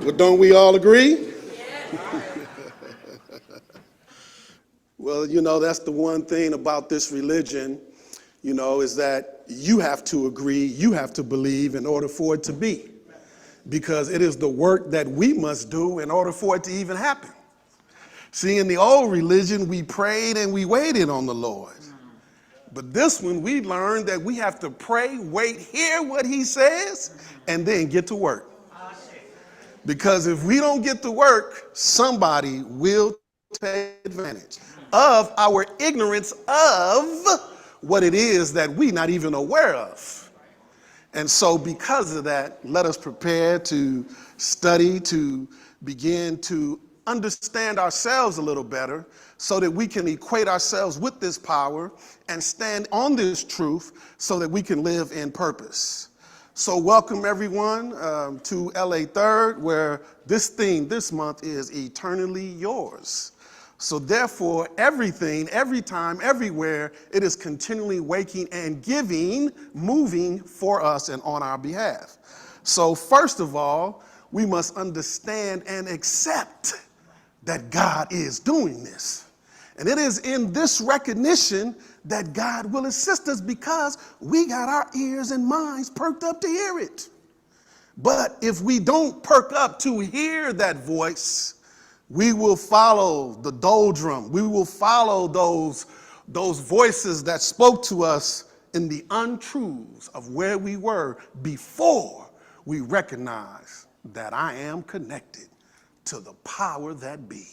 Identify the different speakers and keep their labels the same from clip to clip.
Speaker 1: Well, don't we all agree? Well, that's the one thing about this religion, is that you have to agree, you have to believe in order for it to be. Because it is the work that we must do in order for it to even happen. See, in the old religion, we prayed and we waited on the Lord. But this one, we learned that we have to pray, wait, hear what he says, and then get to work. Because if we don't get to work, somebody will take advantage of our ignorance of what it is that we're not even aware of. And so because of that, let us prepare to study, to begin to understand ourselves a little better so that we can equate ourselves with this power and stand on this truth so that we can live in purpose. So welcome everyone to LA Third, where this theme this month is eternally yours. So therefore, everything, every time, everywhere, it is continually waking and giving, moving for us and on our behalf. So first of all, we must understand and accept that God is doing this. And it is in this recognition that God will assist us because we got our ears and minds perked up to hear it. But if we don't perk up to hear that voice, we will follow the doldrum. We will follow those voices that spoke to us in the untruths of where we were before we recognize that I am connected to the power that be.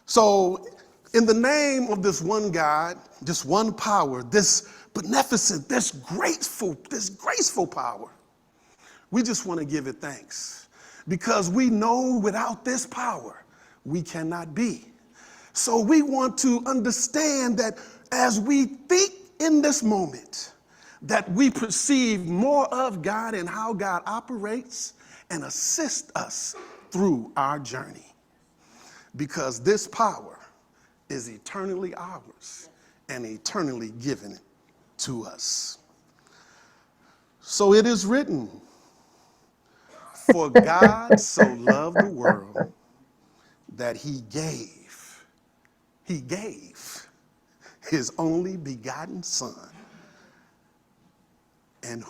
Speaker 1: So in the name of this one God, this one power, this beneficent, this graceful power, we just want to give it thanks. Because we know without this power, we cannot be. So we want to understand that as we think in this moment, that we perceive more of God and how God operates and assists us through our journey. Because this power is eternally ours and eternally given to us. So it is written, for God so loved the world that he gave his only begotten son. And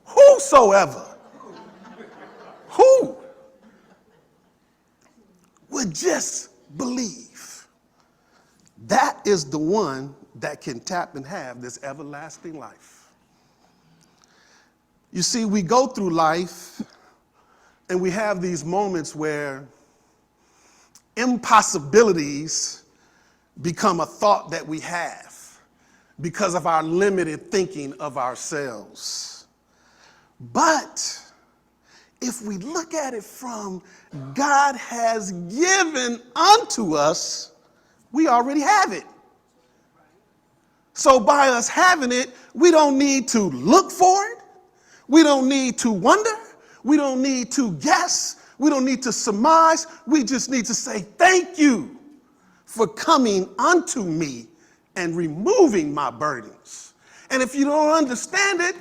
Speaker 1: whosoever, who would just believe, that is the one that can tap and have this everlasting life. You see, we go through life and we have these moments where impossibilities become a thought that we have because of our limited thinking of ourselves. But if we look at it from God has given unto us, we already have it. So by us having it, we don't need to look for it. We don't need to wonder. We don't need to guess. We don't need to surmise. We just need to say, thank you for coming unto me and removing my burdens. And if you don't understand it,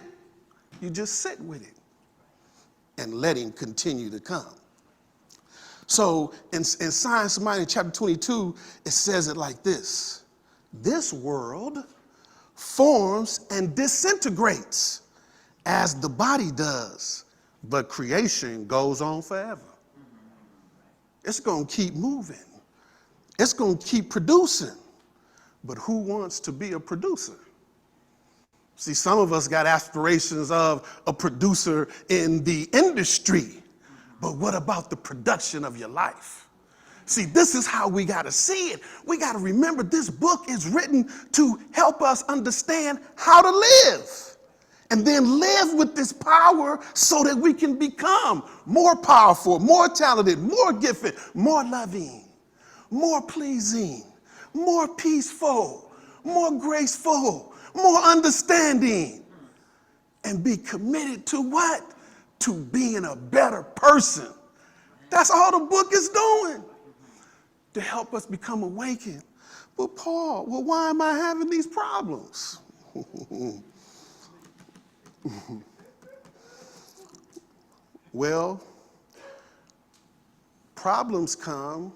Speaker 1: you just sit with it and let him continue to come. So in Science of Mind, chapter 22, it says it like this. This world forms and disintegrates as the body does, but creation goes on forever. It's going to keep moving. It's going to keep producing. But who wants to be a producer? See, some of us got aspirations of a producer in the industry, but what about the production of your life? See, this is how we got to see it. We got to remember this book is written to help us understand how to live. And then live with this power so that we can become more powerful, more talented, more gifted, more loving, more pleasing, more peaceful, more graceful, more understanding, and be committed to what? To being a better person. That's all the book is doing, to help us become awakened. But Paul, well, why am I having these problems? Well, problems come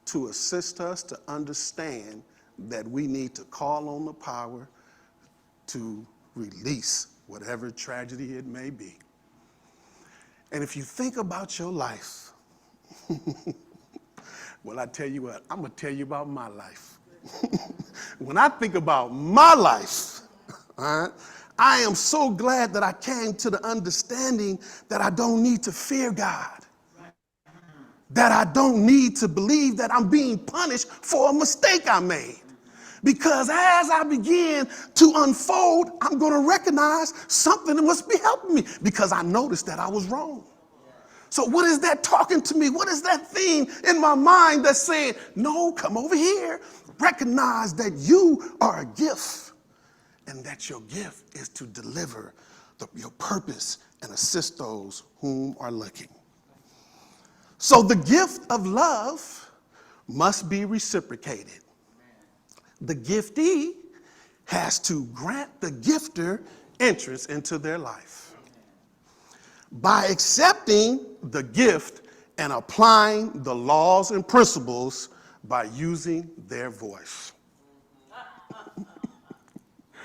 Speaker 1: to assist us to understand that we need to call on the power to release whatever tragedy it may be. And if you think about your life, well, I tell you what, I'm going to tell you about my life. When I think about my life, I am so glad that I came to the understanding that I don't need to fear God. That I don't need to believe that I'm being punished for a mistake I made. Because as I begin to unfold, I'm going to recognize something that must be helping me because I noticed that I was wrong. So what is that talking to me? What is that thing in my mind that's saying, no, come over here. Recognize that you are a gift and that your gift is to deliver your purpose and assist those whom are looking. So the gift of love must be reciprocated. The giftee has to grant the gifter entrance into their life. By accepting the gift and applying the laws and principles by using their voice.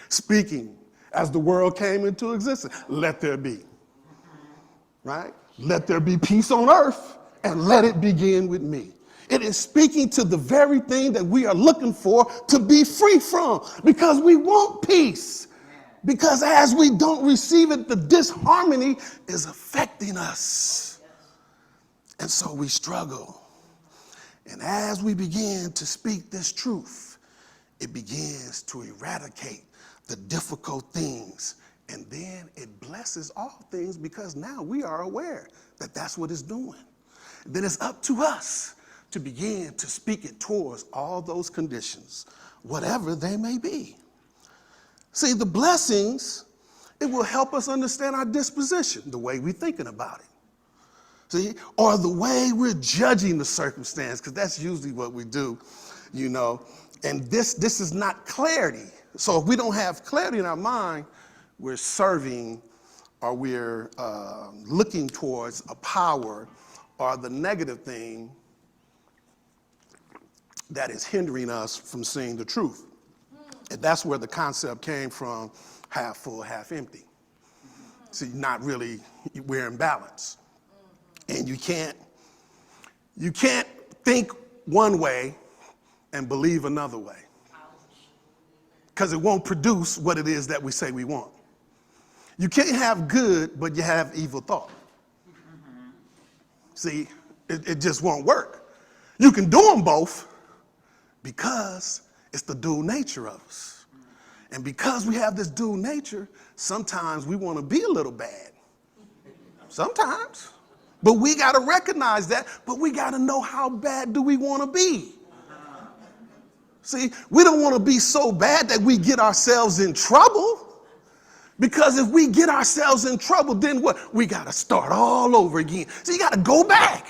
Speaker 1: Speaking as the world came into existence, let there be. Right? Let there be peace on earth and let it begin with me. It is speaking to the very thing that we are looking for to be free from because we want peace. Because as we don't receive it, the disharmony is affecting us. And so we struggle. And as we begin to speak this truth, it begins to eradicate the difficult things. And then it blesses all things because now we are aware that that's what it's doing. Then it's up to us to begin to speak it towards all those conditions, whatever they may be. See, the blessings, it will help us understand our disposition, the way we're thinking about it. See, or the way we're judging the circumstance, because that's usually what we do, you know. And this is not clarity. So if we don't have clarity in our mind, we're serving or we're looking towards a power or the negative thing that is hindering us from seeing the truth. And that's where the concept came from, half full, half empty. See, not really, we're in balance. And you can't think one way and believe another way. Because it won't produce what it is that we say we want. You can't have good, but you have evil thought. See, it just won't work. You can do them both because it's the dual nature of us. And because we have this dual nature, sometimes we want to be a little bad. Sometimes. But we got to recognize that, but we got to know how bad do we want to be. See, we don't want to be so bad that we get ourselves in trouble. Because if we get ourselves in trouble, then what? We got to start all over again. So you got to go back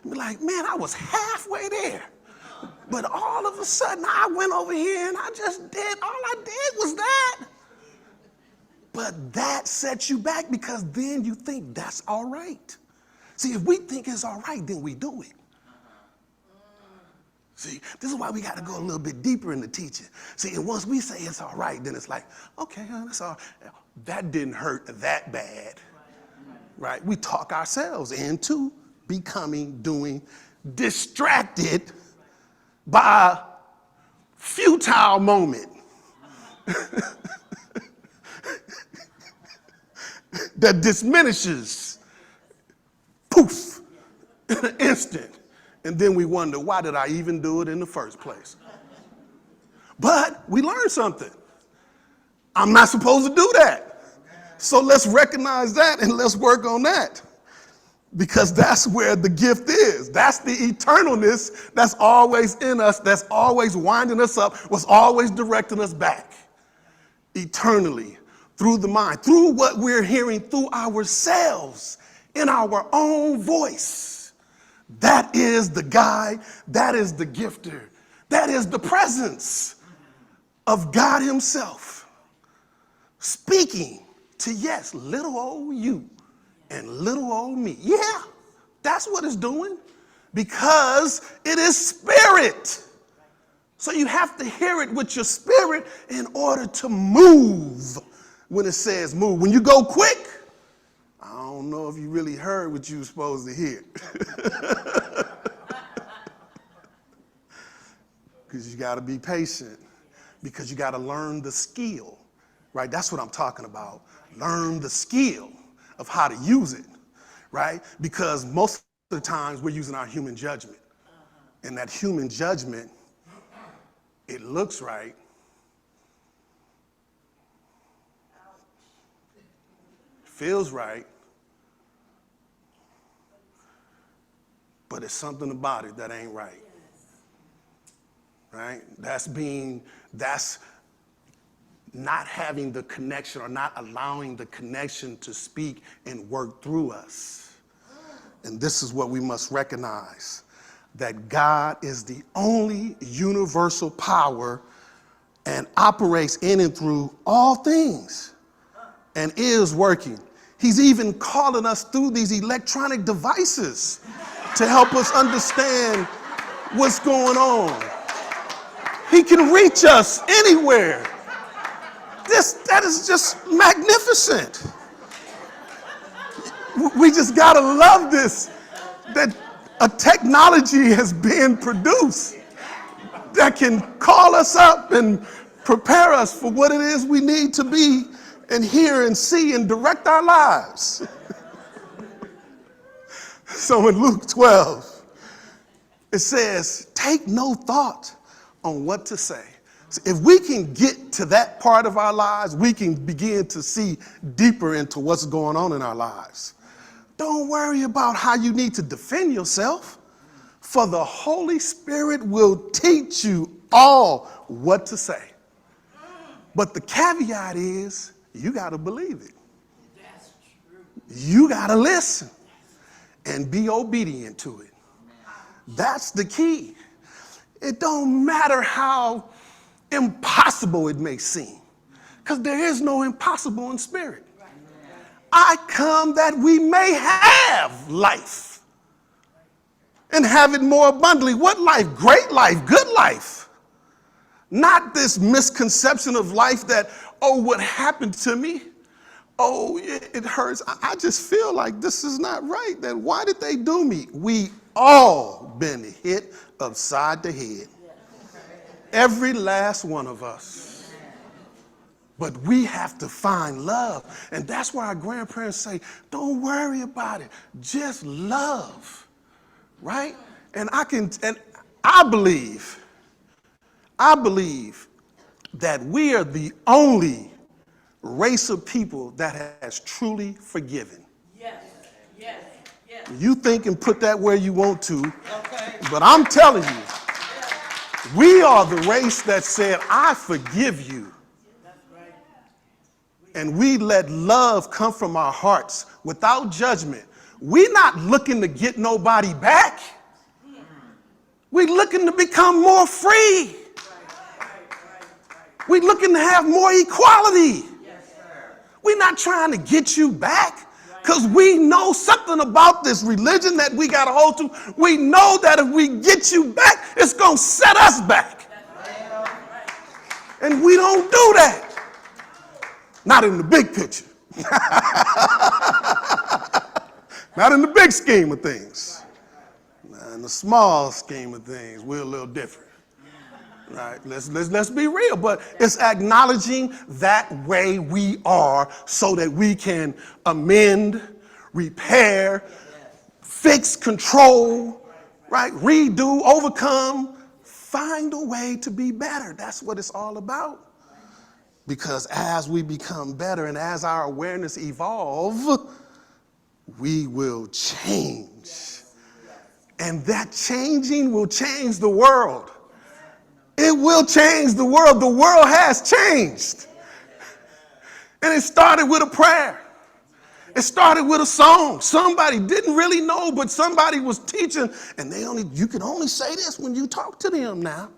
Speaker 1: and be like, man, I was halfway there. But all of a sudden, I went over here and I just did, all I did was that. But that sets you back because then you think that's all right. See, if we think it's all right, then we do it. See, this is why we got to go a little bit deeper in the teaching. See, and once we say it's all right, then it's like, okay, that's all. That didn't hurt that bad, right? We talk ourselves into becoming, doing, distracted by a futile moment that diminishes, poof, in an instant. And then we wonder, why did I even do it in the first place? But we learned something. I'm not supposed to do that. So let's recognize that and let's work on that. Because that's where the gift is. That's the eternalness that's always in us, that's always winding us up, was always directing us back. Eternally, through the mind, through what we're hearing through ourselves, in our own voice. That is the guide, that is the gifter, that is the presence of God himself. Speaking to, yes, little old you And little old me. Yeah, that's what it's doing. Because it is spirit. So you have to hear it with your spirit in order to move when it says move. When you go quick, I don't know if you really heard what you were supposed to hear. Because you got to be patient. Because you got to learn the skill, right? That's what I'm talking about. Learn the skill of how to use it, right? Because most of the times we're using our human judgment. And that human judgment, it looks right. Feels right. But it's something about it that ain't right. Right? That's not having the connection or not allowing the connection to speak and work through us. And this is what we must recognize, that God is the only universal power and operates in and through all things and is working. He's even calling us through these electronic devices to help us understand what's going on. He can reach us anywhere. That is just magnificent. We just gotta love this, that a technology has been produced that can call us up and prepare us for what it is we need to be and hear and see and direct our lives. So in Luke 12, it says, take no thought on what to say. So if we can get to that part of our lives, we can begin to see deeper into what's going on in our lives. Don't worry about how you need to defend yourself, for the Holy Spirit will teach you all what to say. But the caveat is, you got to believe it. That's true. You got to listen and be obedient to it. That's the key. It don't matter how impossible it may seem, because there is no impossible in spirit. I come that we may have life and have it more abundantly. What life? Great life, good life. Not this misconception of life that, oh, what happened to me? Oh, it hurts. I just feel like this is not right. Then why did they do me? We all been hit upside the head. Every last one of us. But we have to find love. And that's why our grandparents say, don't worry about it. Just love. Right? And I believe that we are the only race of people that has truly forgiven. Yes, yes, yes. You think and put that where you want to, okay. But I'm telling you, we are the race that said, I forgive you. That's right. And we let love come from our hearts without judgment. We're not looking to get nobody back. We're looking to become more free. We're looking to have more equality. We're not trying to get you back, because we know something about this religion that we got a hold to. We know that if we get you back, it's going to set us back. And we don't do that. Not in the big picture. Not in the big scheme of things. In the small scheme of things, we're a little different. Right? Let's be real, but it's acknowledging that way we are so that we can amend, repair, fix, control, right? Redo, overcome, find a way to be better. That's what it's all about. Because as we become better and as our awareness evolve, we will change. And that changing will change the world. It will change the world. The world has changed. And it started with a prayer. It started with a song. Somebody didn't really know, but somebody was teaching. And you can only say this when you talk to them now.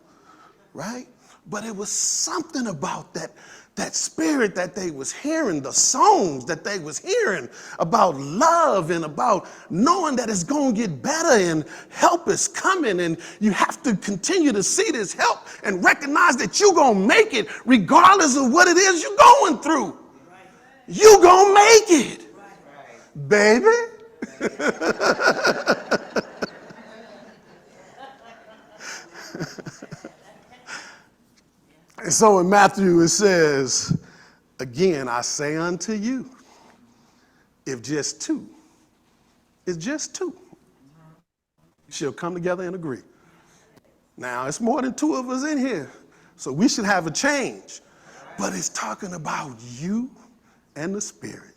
Speaker 1: Right? But it was something about that that spirit that they was hearing, the songs that they was hearing about love and about knowing that it's going to get better and help is coming, and you have to continue to see this help and recognize that you're going to make it regardless of what it is you're going through. You're going to make it, baby. And so in Matthew it says, again, I say unto you, if just two, it's just two, shall come together and agree. Now, it's more than two of us in here, so we should have a change. But it's talking about you and the Spirit.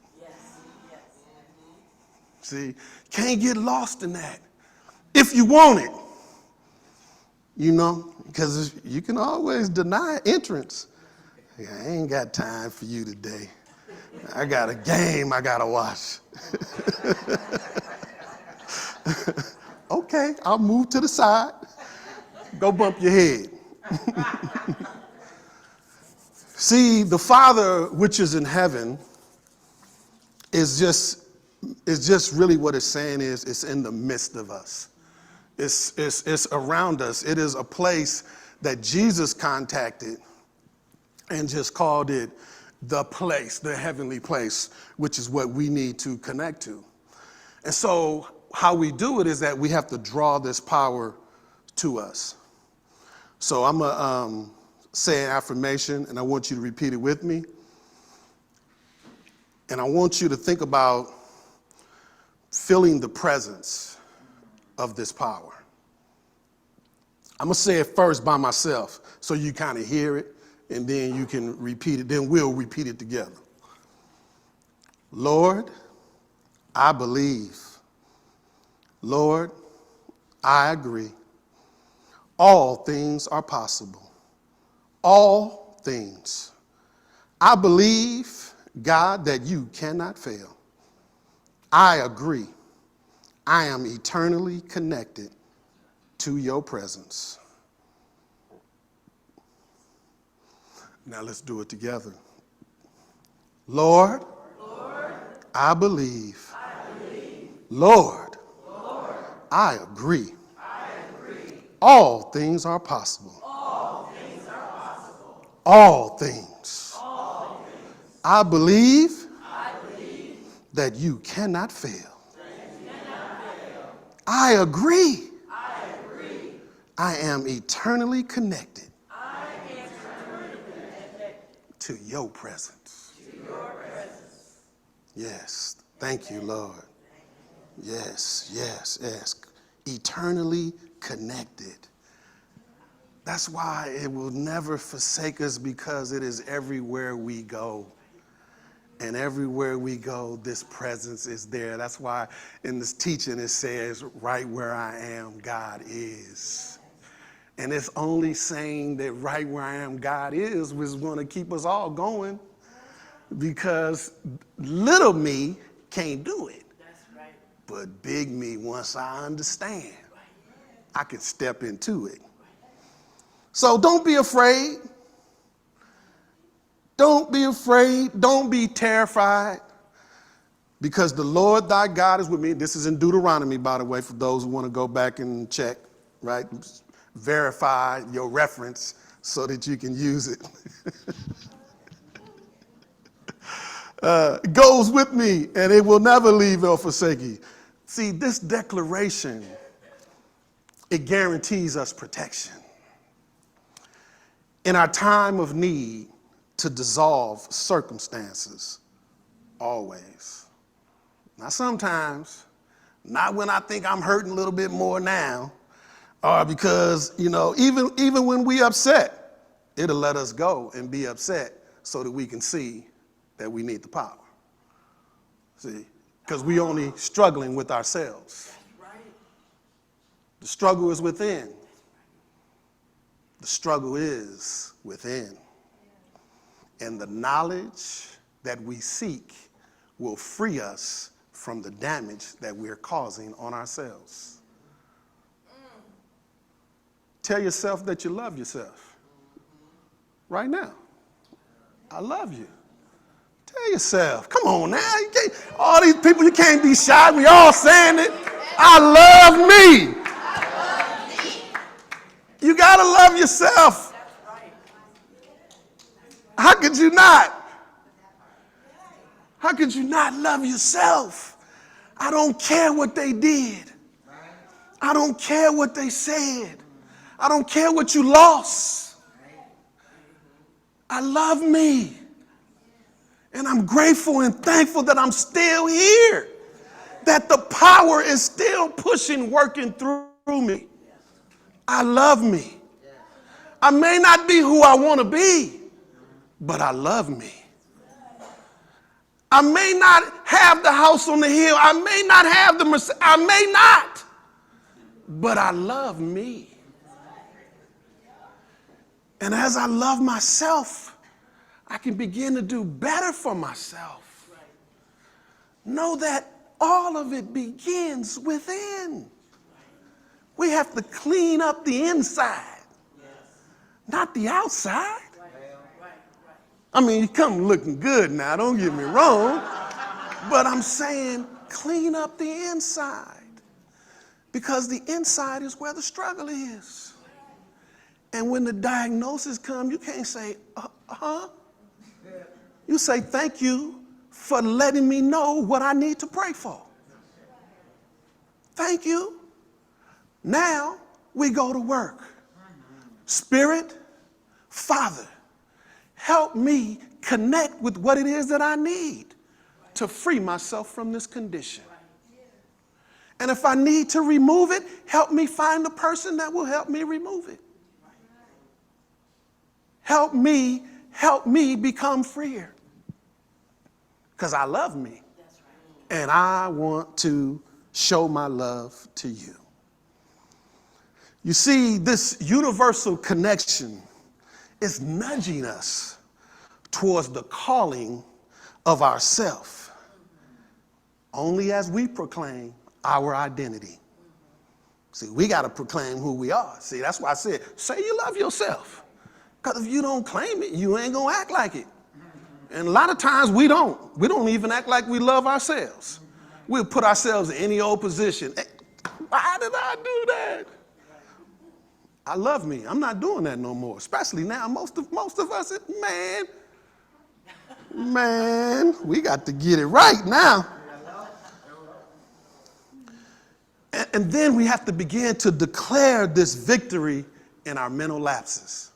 Speaker 1: See, can't get lost in that. If you want it, because you can always deny entrance. I ain't got time for you today. I got a game I got to watch. Okay, I'll move to the side. Go bump your head. See, the Father which is in heaven is just really what it's saying is it's in the midst of us. It's around us. It is a place that Jesus contacted and just called it the place, the heavenly place, which is what we need to connect to. And so how we do it is that we have to draw this power to us. So I'm going to say an affirmation, and I want you to repeat it with me. And I want you to think about feeling the presence of this power. I'm going to say it first by myself so you kind of hear it, and then you can repeat it. Then we'll repeat it together. Lord, I believe. Lord, I agree. All things are possible. All things. I believe, God, that you cannot fail. I agree. I am eternally connected to your presence. Now let's do it together. Lord, I believe. Lord, I agree. All things are possible. All things. I believe that you cannot fail. I agree. I am eternally connected to your presence. Yes. Thank you, Lord. Yes. Eternally connected. That's why it will never forsake us, because it is everywhere we go. And everywhere we go, this presence is there. That's why in this teaching it says, right where I am, God is. And it's only saying that right where I am, God is going to keep us all going, because little me can't do it. That's right. But big me, once I understand, I can step into it. So don't be afraid. Don't be afraid. Don't be terrified, because the Lord thy God is with me. This is in Deuteronomy, by the way, for those who want to go back and check, right? Verify your reference so that you can use it. It goes with me, and it will never leave or forsake you. See, this declaration, it guarantees us protection in our time of need, to dissolve circumstances always. Now, sometimes, not when I think I'm hurting a little bit more now, or because, even when we upset, it'll let us go and be upset so that we can see that we need the power. See, because we only struggling with ourselves. The struggle is within. The struggle is within. And the knowledge that we seek will free us from the damage that we're causing on ourselves. Tell yourself that you love yourself right now. I love you. Tell yourself. Come on now. You can't, all these people, you can't be shy. We all saying it. I love me. You got to love yourself. How could you not? How could you not love yourself? I don't care what they did. I don't care what they said. I don't care what you lost. I love me. And I'm grateful and thankful that I'm still here. That the power is still pushing, working through me. I love me. I may not be who I want to be, but I love me. I may not have the house on the hill. I may not have the Mercedes. I may not, but I love me. And as I love myself, I can begin to do better for myself. Know that all of it begins within. We have to clean up the inside, not the outside. I mean, you come looking good now, don't get me wrong, but I'm saying clean up the inside, because the inside is where the struggle is. And when the diagnosis comes, you can't say, You say, thank you for letting me know what I need to pray for. Thank you. Now we go to work. Spirit, Father, help me connect with what it is that I need to free myself from this condition. And if I need to remove it, help me find the person that will help me remove it. Help me become freer. Because I love me. And I want to show my love to you. You see, this universal connection is nudging us towards the calling of ourself, only as we proclaim our identity. See, we got to proclaim who we are. See, that's why I said, say you love yourself. Because if you don't claim it, you ain't going to act like it. And a lot of times we don't. We don't even act like we love ourselves. We'll put ourselves in any old position. Hey, why did I do that? I love me. I'm not doing that no more. Especially now, most of us, man, we got to get it right now. And then we have to begin to declare this victory in our mental lapses.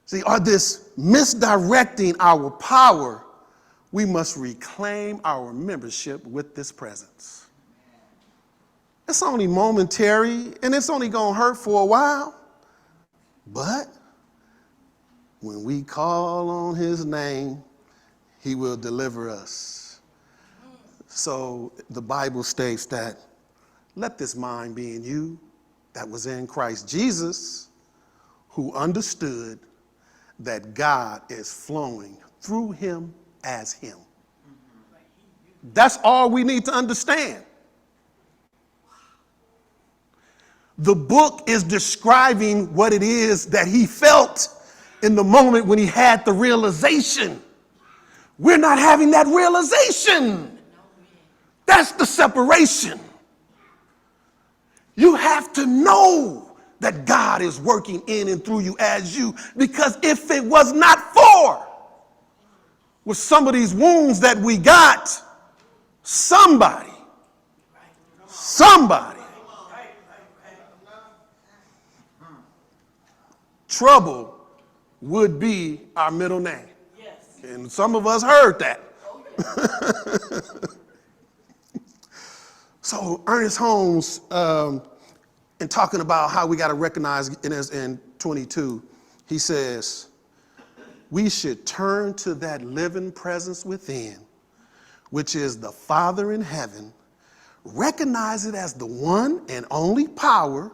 Speaker 1: See, or this misdirecting our power, we must reclaim our membership with this presence. It's only momentary, and it's only going to hurt for a while. But when we call on his name, he will deliver us. So the Bible states that, let this mind be in you that was in Christ Jesus, who understood that God is flowing through him as him. That's all we need to understand. The book is describing what it is that he felt in the moment when he had the realization. We're not having that realization. That's the separation. You have to know that God is working in and through you as you, because if it was not for with some of these wounds that we got, somebody trouble would be our middle name. Yes. And some of us heard that. Oh, yeah. So Ernest Holmes, in talking about how we got to recognize in 22, he says, we should turn to that living presence within, which is the Father in heaven, recognize it as the one and only power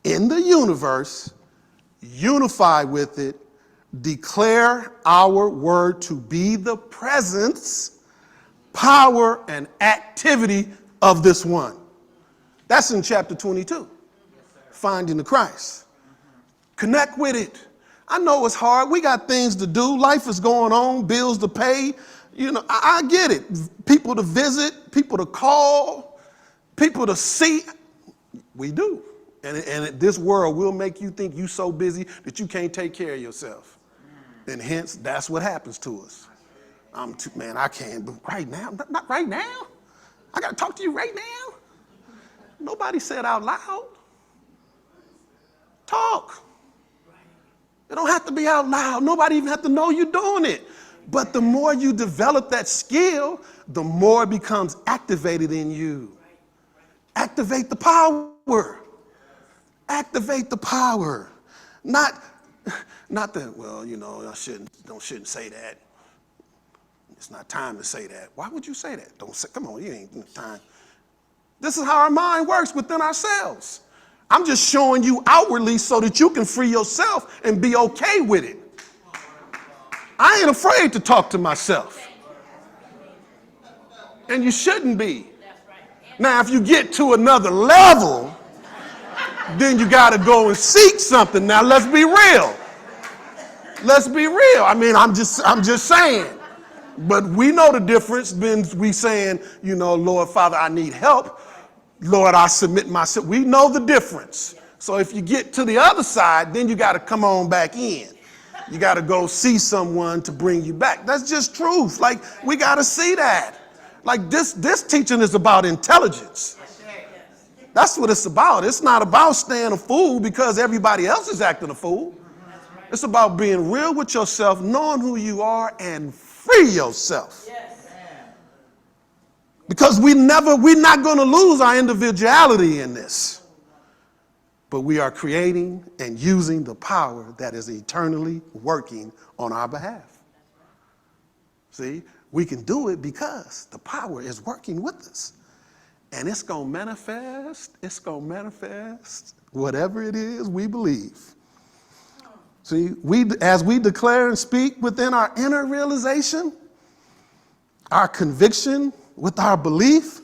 Speaker 1: in the universe, unify with it, declare our word to be the presence, power, and activity of this one. That's in chapter 22, Finding the Christ. Connect with it. I know it's hard. We got things to do. Life is going on, bills to pay. I get it. People to visit, people to call, people to see. We do. And this world will make you think you're so busy that you can't take care of yourself. And hence, that's what happens to us. Man, I can't, but right now, not right now. I got to talk to you right now. Nobody said out loud. Talk. It don't have to be out loud. Nobody even have to know you're doing it. But the more you develop that skill, the more it becomes activated in you. Activate the power. Activate the power. Not that, well, I shouldn't say that. It's not time to say that. Why would you say that? Come on, you ain't time. This is how our mind works within ourselves. I'm just showing you outwardly so that you can free yourself and be okay with it. I ain't afraid to talk to myself. And you shouldn't be. Now, if you get to another level, then you got to go and seek something. Now, let's be real. Let's be real. I mean, I'm just saying. But we know the difference when we saying, Lord, Father, I need help. Lord, I submit myself. We know the difference. So if you get to the other side, then you got to come on back in. You got to go see someone to bring you back. That's just truth. Like, we got to see that. Like, this teaching is about intelligence. That's what it's about. It's not about staying a fool because everybody else is acting a fool. It's about being real with yourself, knowing who you are, and free yourself. Because we're not going to lose our individuality in this. But we are creating and using the power that is eternally working on our behalf. See, we can do it because the power is working with us. And it's going to manifest whatever it is we believe. See, as we declare and speak within our inner realization, our conviction with our belief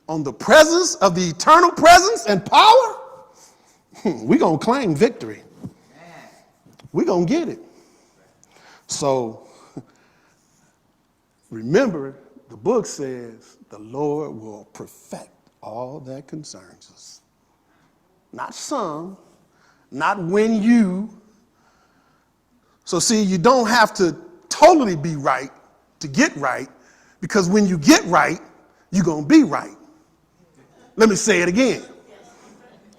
Speaker 1: on the presence of the eternal presence and power, we're going to claim victory. We're going to get it. So remember, the book says the Lord will perfect all that concerns us. Not some, not when you. So see, you don't have to totally be right to get right, because when you get right, you're going to be right. Let me say it again.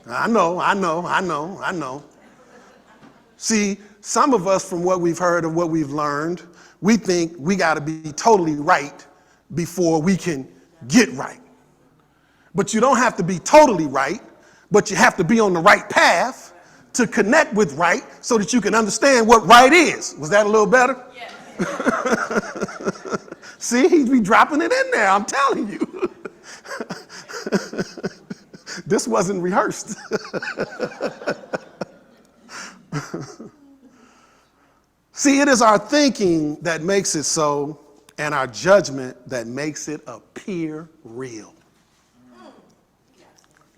Speaker 1: I know. See, some of us, from what we've heard and what we've learned, we think we got to be totally right before we can get right. But you don't have to be totally right, but you have to be on the right path to connect with right so that you can understand what right is. Was that a little better? Yes. See, he's be dropping it in there, I'm telling you. This wasn't rehearsed. See, it is our thinking that makes it so, and our judgment that makes it appear real.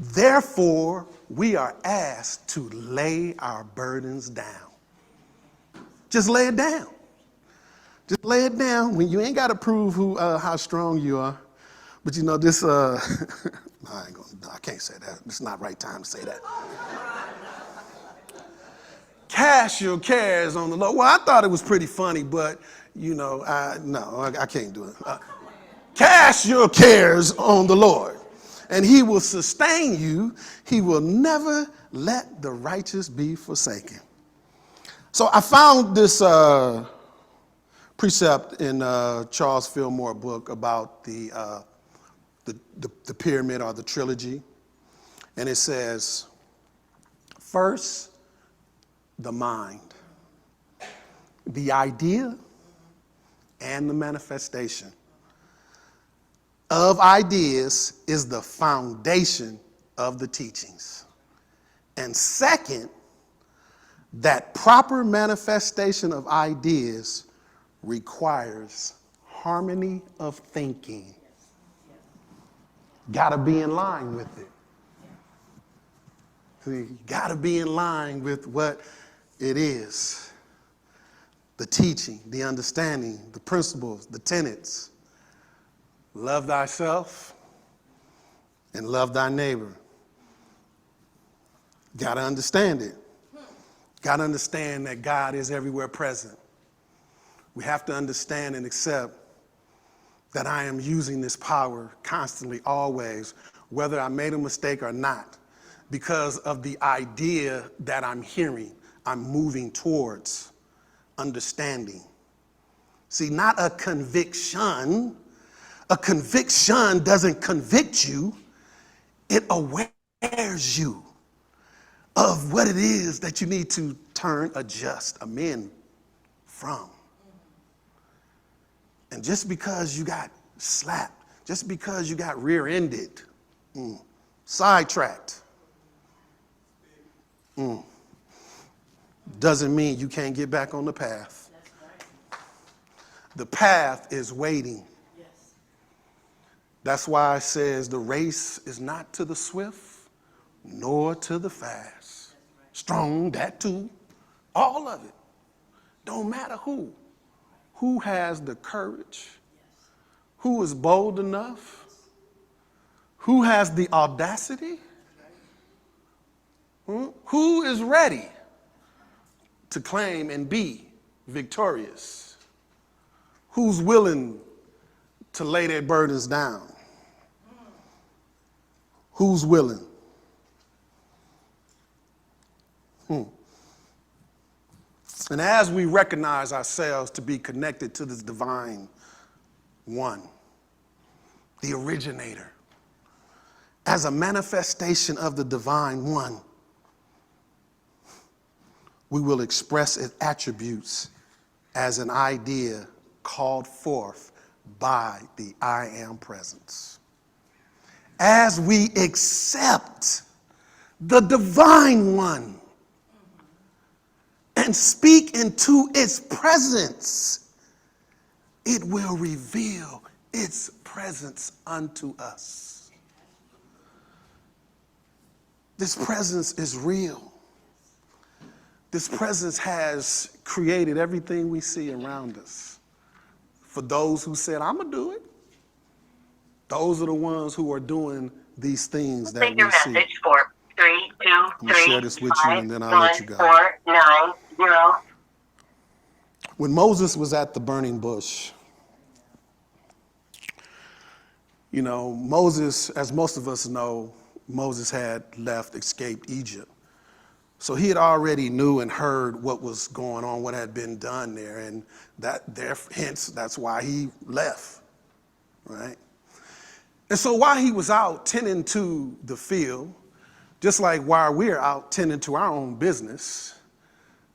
Speaker 1: Therefore, we are asked to lay our burdens down. Just lay it down. Just lay it down when you ain't got to prove how strong you are. But this, I can't say that. It's not the right time to say that. Cast your cares on the Lord. Well, I thought it was pretty funny, but, I can't do it. Cast your cares on the Lord, and he will sustain you. He will never let the righteous be forsaken. So I found this precept in Charles Fillmore book about the pyramid or the trilogy. And it says, first, the mind, the idea, and the manifestation of ideas is the foundation of the teachings. And second, that proper manifestation of ideas requires harmony of thinking. Got to be in line with it. See, you got to be in line with what it is. the teaching, the understanding, the principles, the tenets. Love thyself and love thy neighbor. Got to understand it. Got to understand that God is everywhere present. We have to understand and accept that I am using this power constantly, always, whether I made a mistake or not, because of the idea that I'm hearing, I'm moving towards understanding. See, not a conviction. A conviction doesn't convict you. It awares you of what it is that you need to turn, adjust, amend from. And just because you got slapped, just because you got rear-ended, sidetracked, doesn't mean you can't get back on the path. The path is waiting. That's why it says the race is not to the swift, nor to the fast. Strong, that too. All of it. Don't matter who. Who has the courage? Who is bold enough? Who has the audacity? Who is ready to claim and be victorious? Who's willing to lay their burdens down? Who's willing? And as we recognize ourselves to be connected to this divine one, the originator, as a manifestation of the divine one, we will express its attributes as an idea called forth by the I am presence. As we accept the divine one and speak into its presence, it will reveal its presence unto us. This presence is real. This presence has created everything we see around us. For those who said, I'm going to do it, those are the ones who are doing these things that we see.
Speaker 2: Message for 3 2
Speaker 1: I'm going to share this with you and then I'll let you go.
Speaker 2: 4 9 0.
Speaker 1: When Moses was at the burning bush, you know, Moses, as most of us know, Moses had escaped Egypt. So he had already knew and heard what was going on, what had been done there, and hence that's why he left, right? And so while he was out tending to the field, just like while we're out tending to our own business,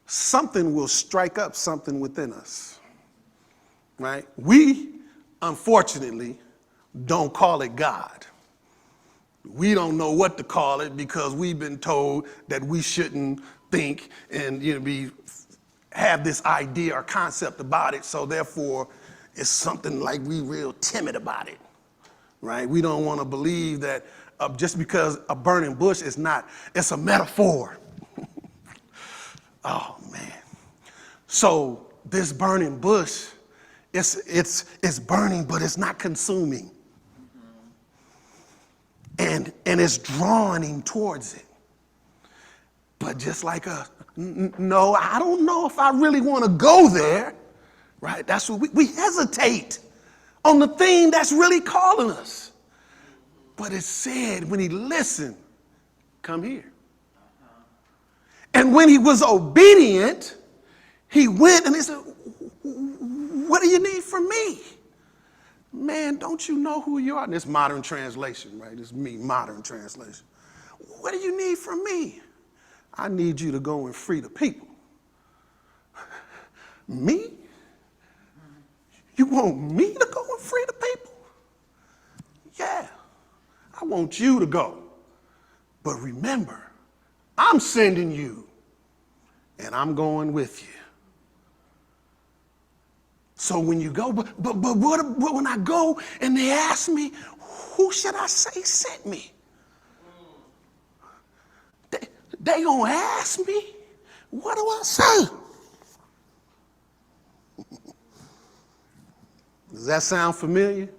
Speaker 1: something will strike up something within us, right? We, unfortunately, don't call it God. We don't know what to call it because we've been told that we shouldn't think and have this idea or concept about it. So therefore, it's something like we real timid about it, right? We don't want to believe that just because a burning bush is not, it's a metaphor. Oh man! So this burning bush, it's burning, but it's not consuming. And it's drawing him towards it. But just like no, I don't know if I really want to go there, right? That's what we hesitate on the thing that's really calling us. But it said when he listened, come here. And when he was obedient, he went and he said, what do you need from me? Man, don't you know who you are? And this modern translation, right? This modern translation. What do you need from me? I need you to go and free the people. Me? You want me to go and free the people? Yeah, I want you to go. But remember, I'm sending you, and I'm going with you. So when you go, but what when I go and they ask me, who should I say sent me? They gonna ask me, what do I say? Does that sound familiar?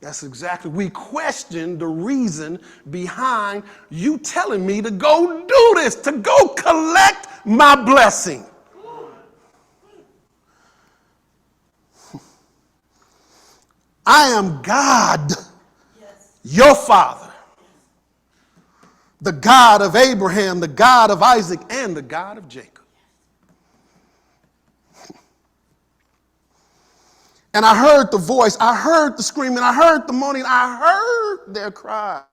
Speaker 1: That's exactly. We question the reason behind you telling me to go do this, to go collect my blessing. I am God, your Father, the God of Abraham, the God of Isaac, and the God of Jacob. And I heard the voice, I heard the screaming, I heard the moaning, I heard their cries.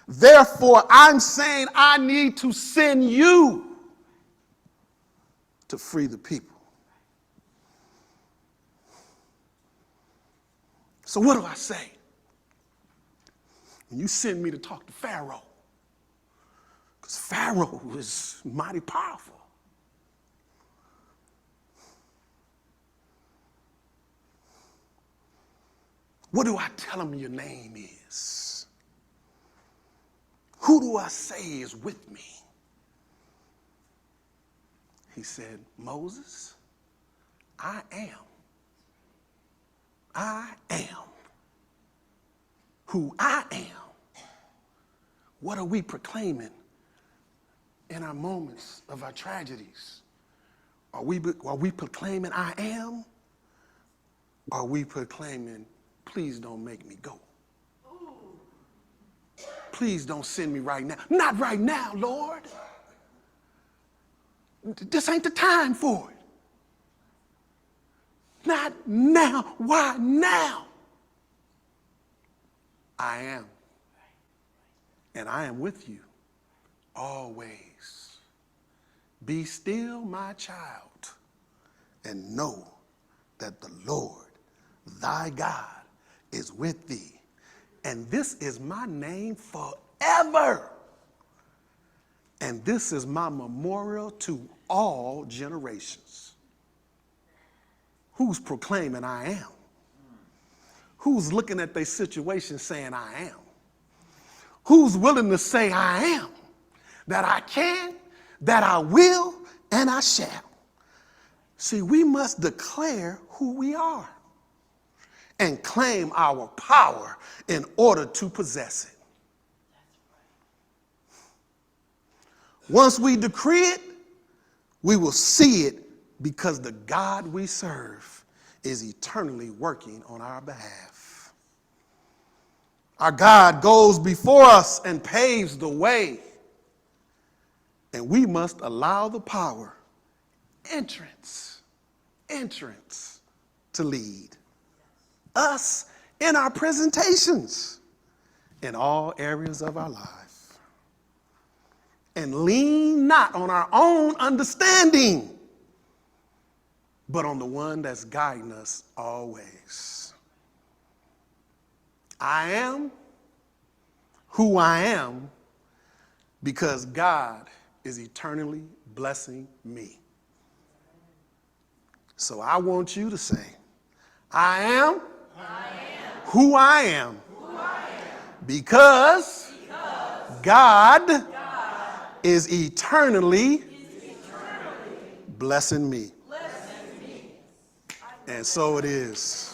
Speaker 1: Therefore, I'm saying I need to send you to free the people. So what do I say? When you send me to talk to Pharaoh, because Pharaoh is mighty powerful. What do I tell him your name is? Who do I say is with me? He said, Moses, I am. I am who I am. What are we proclaiming in our moments of our tragedies? Are we proclaiming I am? Or are we proclaiming, please don't make me go? Please don't send me right now. Not right now, Lord. This ain't the time for it. Not now. Why now? I am. And I am with you always. Be still, my child, and know that the Lord, thy God, is with thee. And this is my name forever. And this is my memorial to all generations. Who's proclaiming I am? Who's looking at their situation saying I am? Who's willing to say I am? That I can, that I will, and I shall. See, we must declare who we are and claim our power in order to possess it. Once we decree it, we will see it because the God we serve is eternally working on our behalf. Our God goes before us and paves the way, and we must allow the power, entrance to lead us in our presentations in all areas of our life. And lean not on our own understanding, but on the one that's guiding us always. I am who I am because God is eternally blessing me. So I want you to say, I am, who I am, because God is eternally blessing me. And so it is.